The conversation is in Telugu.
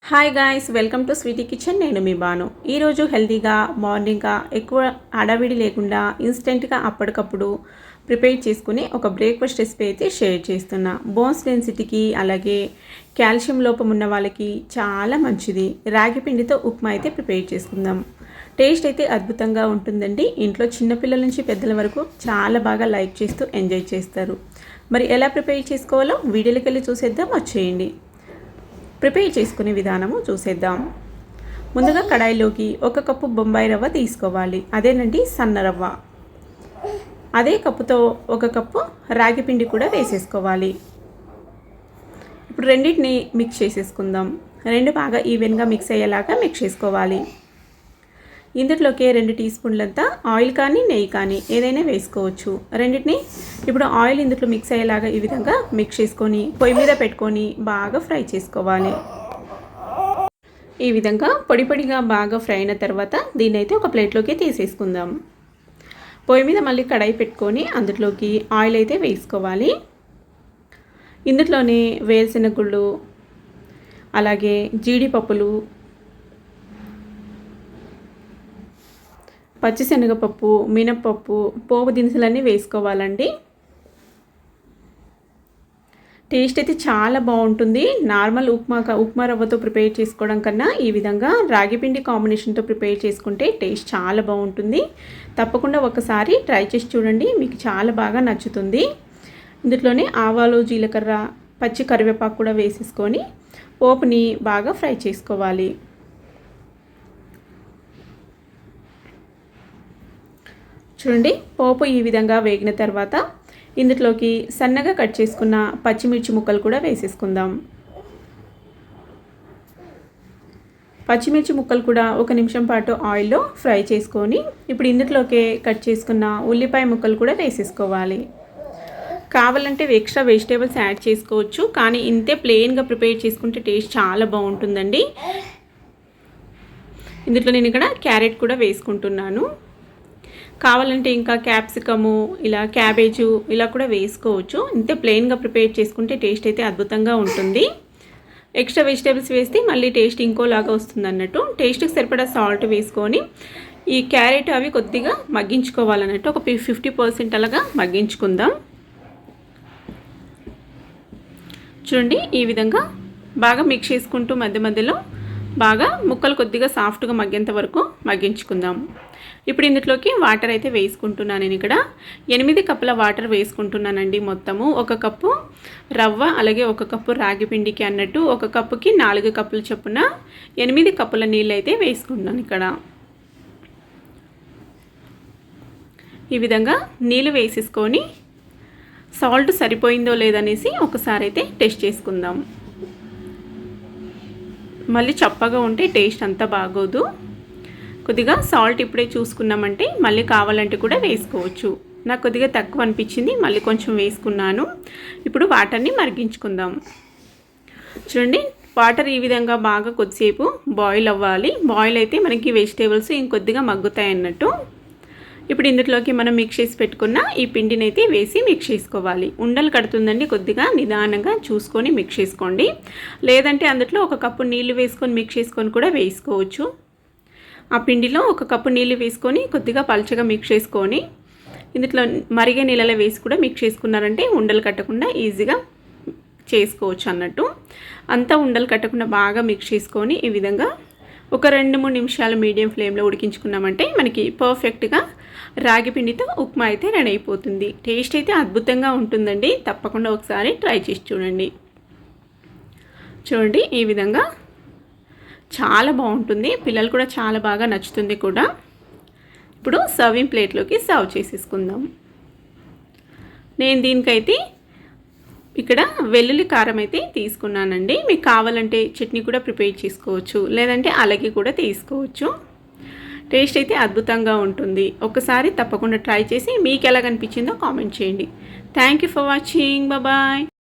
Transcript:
Hi guys, welcome to Sweety kitchen. నేను మీ బాను. ఈరోజు హెల్తీగా మార్నింగ్గా ఎక్కువ హడావిడి లేకుండా ఇన్స్టెంట్గా అప్పటికప్పుడు ప్రిపేర్ చేసుకుని ఒక బ్రేక్ఫాస్ట్ రెసిపీ అయితే షేర్ చేస్తున్నా. బోన్స్ డెన్సిటీకి అలాగే కాల్షియం లోపం ఉన్న వాళ్ళకి చాలా మంచిది. రాగి పిండితో ఉప్మా అయితే ప్రిపేర్ చేసుకుందాం. టేస్ట్ అయితే అద్భుతంగా ఉంటుందండి. ఇంట్లో చిన్నపిల్లల నుంచి పెద్దల వరకు చాలా బాగా లైక్ చేస్తూ ఎంజాయ్ చేస్తారు. మరి ఎలా ప్రిపేర్ చేసుకోవాలో వీడియోలోకి వెళ్ళి చూసేద్దాం. వచ్చేయండి. ప్రిపేర్ చేసుకునే విధానము చూసేద్దాం. ముందుగా కడాయిలోకి 1 కప్పు బొంబాయి రవ్వ తీసుకోవాలి. అదేనండి సన్న రవ్వ. అదే కప్పుతో 1 కప్పు రాగి పిండి కూడా వేసేసుకోవాలి. ఇప్పుడు రెండింటిని మిక్స్ చేసేసుకుందాం. రెండు బాగా ఈవెన్గా మిక్స్ అయ్యేలాగా మిక్స్ చేసుకోవాలి. ఇందులోకి 2 టీ స్పూన్లంతా ఆయిల్ కానీ నెయ్యి కానీ ఏదైనా వేసుకోవచ్చు. రెండింటిని ఇప్పుడు ఆయిల్ ఇందులో మిక్స్ అయ్యేలాగా ఈ విధంగా మిక్స్ చేసుకొని పొయ్యి మీద పెట్టుకొని బాగా ఫ్రై చేసుకోవాలి. ఈ విధంగా పొడి పొడిగా బాగా ఫ్రై అయిన తర్వాత దీన్ని అయితే ఒక ప్లేట్లోకి తీసేసుకుందాం. పొయ్యి మీద మళ్ళీ కడాయి పెట్టుకొని అందులోకి ఆయిల్ అయితే వేసుకోవాలి. ఇందులోనే వేరుశెనగ గుళ్ళు అలాగే జీడిపప్పులు, పచ్చిశనగపప్పు, మినప్పప్పు, పోపు దినుసులన్నీ వేసుకోవాలండి. టేస్ట్ అయితే చాలా బాగుంటుంది. నార్మల్ ఉప్మా రవ్వతో ప్రిపేర్ చేసుకోవడం కన్నా ఈ విధంగా రాగిపిండి కాంబినేషన్తో ప్రిపేర్ చేసుకుంటే టేస్ట్ చాలా బాగుంటుంది. తప్పకుండా ఒకసారి ట్రై చేసి చూడండి, మీకు చాలా బాగా నచ్చుతుంది. ఇందులోనే ఆవాలు, జీలకర్ర, పచ్చి కరివేపాకు కూడా వేసేసుకొని పోపుని బాగా ఫ్రై చేసుకోవాలి. చూడండి, పోపు ఈ విధంగా వేగిన తర్వాత ఇందులోకి సన్నగా కట్ చేసుకున్న పచ్చిమిర్చి ముక్కలు కూడా వేసేసుకుందాం. పచ్చిమిర్చి ముక్కలు కూడా 1 నిమిషం పాటు ఆయిల్లో ఫ్రై చేసుకొని ఇప్పుడు ఇందులోకి కట్ చేసుకున్న ఉల్లిపాయ ముక్కలు కూడా వేసేసుకోవాలి. కావాలంటే ఎక్స్ట్రా వెజిటేబుల్స్ యాడ్ చేసుకోవచ్చు, కానీ ఇంతే ప్లెయిన్గా ప్రిపేర్ చేసుకుంటే టేస్ట్ చాలా బాగుంటుందండి. ఇందులో నేను ఇక్కడ క్యారెట్ కూడా వేసుకుంటున్నాను. కావాలంటే ఇంకా క్యాప్సికము, ఇలా క్యాబేజు ఇలా కూడా వేసుకోవచ్చు. ఇంతే ప్లెయిన్గా ప్రిపేర్ చేసుకుంటే టేస్ట్ అయితే అద్భుతంగా ఉంటుంది. ఎక్స్ట్రా వెజిటేబుల్స్ వేస్తే మళ్ళీ టేస్ట్ ఇంకోలాగా వస్తుంది అన్నట్టు. టేస్ట్కి సరిపడా సాల్ట్ వేసుకొని ఈ క్యారెట్ అవి కొద్దిగా మగ్గించుకోవాలన్నట్టు. ఒక 50% అలాగా మగ్గించుకుందాం. చూడండి, ఈ విధంగా బాగా మిక్స్ చేసుకుంటూ మధ్య మధ్యలో బాగా ముక్కలు కొద్దిగా సాఫ్ట్గా మగ్గేంత వరకు మగ్గించుకుందాం. ఇప్పుడు ఇందులోకి వాటర్ అయితే వేసుకుంటున్నాను. నేను ఇక్కడ 8 కప్పుల వాటర్ వేసుకుంటున్నానండి. మొత్తము 1 కప్పు రవ్వ అలాగే 1 కప్పు రాగి పిండికి అన్నట్టు 1 కప్పుకి 4 కప్పుల చొప్పున 8 కప్పుల నీళ్ళు అయితే వేసుకుంటున్నాను. ఇక్కడ ఈ విధంగా నీళ్ళు వేసేసుకొని సాల్ట్ సరిపోయిందో లేదనేసి ఒకసారి అయితే టెస్ట్ చేసుకుందాం. మళ్ళీ చప్పగా ఉంటే టేస్ట్ అంతా బాగోదు. కొద్దిగా సాల్ట్ ఇప్పుడే చూసుకున్నామంటే మళ్ళీ కావాలంటే కూడా వేసుకోవచ్చు. నాకు కొద్దిగా తక్కువ అనిపించింది, మళ్ళీ కొంచెం వేసుకున్నాను. ఇప్పుడు వాటర్ని మరిగించుకుందాం. చూడండి, వాటర్ ఈ విధంగా బాగా కొద్దిసేపు బాయిల్ అవ్వాలి. బాయిల్ అయితే మనకి వెజిటేబుల్స్ ఇంకొద్దిగా మగ్గుతాయి అన్నట్టు. ఇప్పుడు ఇందులోకి మనం మిక్స్ చేసి పెట్టుకున్న ఈ పిండిని అయితే వేసి మిక్స్ చేసుకోవాలి. ఉండలు కడుతుందండి, కొద్దిగా నిదానంగా చూసుకొని మిక్స్ చేసుకోండి. లేదంటే అందులో 1 కప్పు నీళ్లు వేసుకొని మిక్స్ చేసుకొని కూడా వేసుకోవచ్చు. ఆ పిండిలో 1 కప్పు నీళ్ళు వేసుకొని కొద్దిగా పల్చగా మిక్స్ చేసుకొని ఇందులో మరిగే నీళ్ళలో వేసి కూడా మిక్స్ చేసుకున్నారంటే ఉండలు కట్టకుండా ఈజీగా చేసుకోవచ్చు అన్నట్టు. అంతా ఉండలు కట్టకుండా బాగా మిక్స్ చేసుకొని ఈ విధంగా ఒక 2-3 నిమిషాలు మీడియం ఫ్లేమ్లో ఉడికించుకున్నామంటే మనకి పర్ఫెక్ట్గా రాగి పిండితో ఉప్మా అయితే రెడీ అయిపోతుంది. టేస్ట్ అయితే అద్భుతంగా ఉంటుందండి. తప్పకుండా ఒకసారి ట్రై చేసి చూడండి. చూడండి, ఈ విధంగా చాలా బాగుంటుంది. పిల్లలు కూడా చాలా బాగా నచ్చుతుంది కూడా. ఇప్పుడు సర్వింగ్ ప్లేట్లోకి సర్వ్ చేసేసుకుందాం. నేను దీనికైతే ఇక్కడ వెల్లుల్లి కారం అయితే తీసుకున్నానండి. మీకు కావాలంటే చట్నీ కూడా ప్రిపేర్ చేసుకోవచ్చు, లేదంటే అలాగే కూడా తీసుకోవచ్చు. టేస్ట్ అయితే అద్భుతంగా ఉంటుంది. ఒకసారి తప్పకుండా ట్రై చేసి మీకు ఎలా అనిపించిందో కామెంట్ చేయండి. Thank you for watching. Bye.